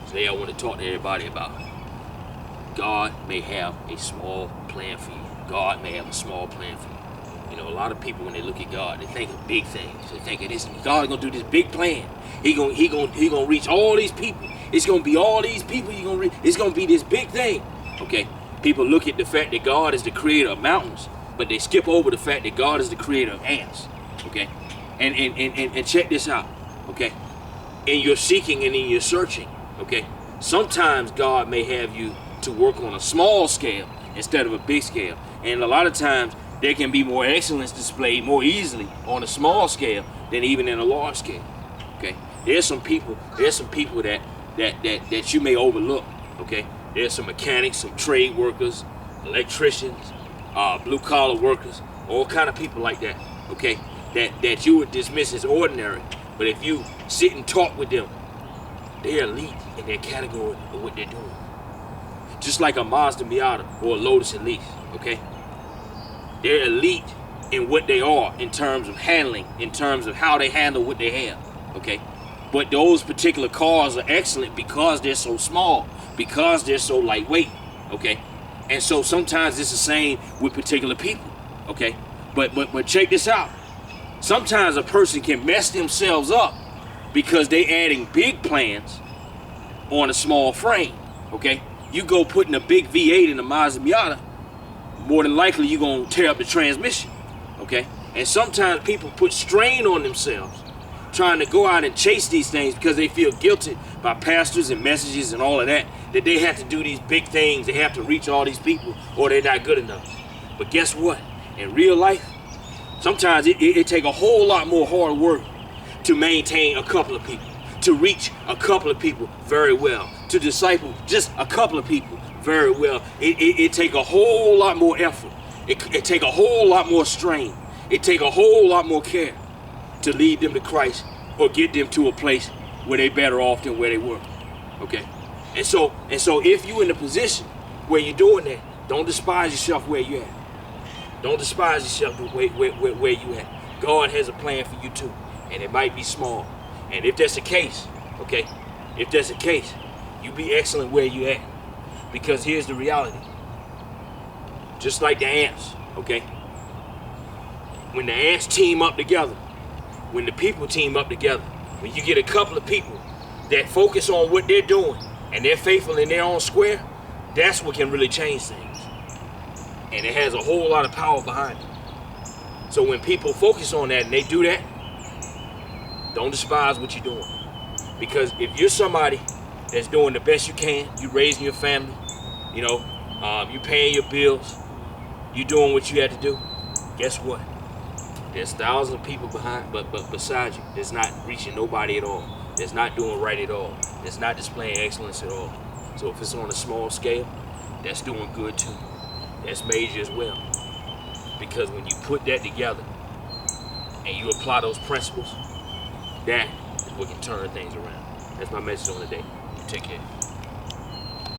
Today I want to talk to everybody about God may have a small plan for you. God may have a small plan for you. You know, a lot of people when they look at God, they think of big things. They think of this, God's gonna do this big plan. He gonna reach all these people. It's gonna be all these people. It's gonna be this big thing. Okay, people look at the fact that God is the creator of mountains, but they skip over the fact that God is the creator of ants. Okay, and check this out. Okay, in your seeking and in your searching. Okay, sometimes God may have you to work on a small scale instead of a big scale, and a lot of times there can be more excellence displayed more easily on a small scale than even in a large scale. Okay, there's some people that you may overlook. Okay, there's some mechanics, some trade workers, electricians, blue collar workers, all kind of people like that. Okay, that you would dismiss as ordinary, but if you sit and talk with them, they're elite in their category of what they're doing. Just like a Mazda Miata or a Lotus Elise, okay? They're elite in what they are in terms of handling, in terms of how they handle what they have, okay? But those particular cars are excellent because they're so small, because they're so lightweight, okay? And so sometimes it's the same with particular people, okay? But check this out. Sometimes a person can mess themselves up because they adding big plans on a small frame, okay? You go putting a big V8 in a Mazda Miata, more than likely you're gonna tear up the transmission, okay? And sometimes people put strain on themselves trying to go out and chase these things because they feel guilty by pastors and messages and all of that they have to do these big things, they have to reach all these people, or they're not good enough. But guess what? In real life, sometimes it take a whole lot more hard work to maintain a couple of people, to reach a couple of people very well, to disciple just a couple of people very well. It take a whole lot more effort. It take a whole lot more strain. It take a whole lot more care to lead them to Christ or get them to a place where they better off than where they were. Okay? And so if you're in a position where you're doing that, don't despise yourself where you're at. Don't despise yourself where you at. God has a plan for you too. And it might be small. And if that's the case, okay, if that's the case, you be excellent where you at. Because here's the reality. Just like the ants, okay? When the ants team up together, when the people team up together, when you get a couple of people that focus on what they're doing and they're faithful in their own square, that's what can really change things. And it has a whole lot of power behind it. So when people focus on that and they do that, don't despise what you're doing. Because if you're somebody that's doing the best you can, you raising your family, you know, you paying your bills, you doing what you had to do, guess what? There's thousands of people behind, but beside you, that's not reaching nobody at all. That's not doing right at all. That's not displaying excellence at all. So if it's on a small scale, that's doing good too. That's major as well. Because when you put that together and you apply those principles, that is what can turn things around. That's my message on the day. You take care.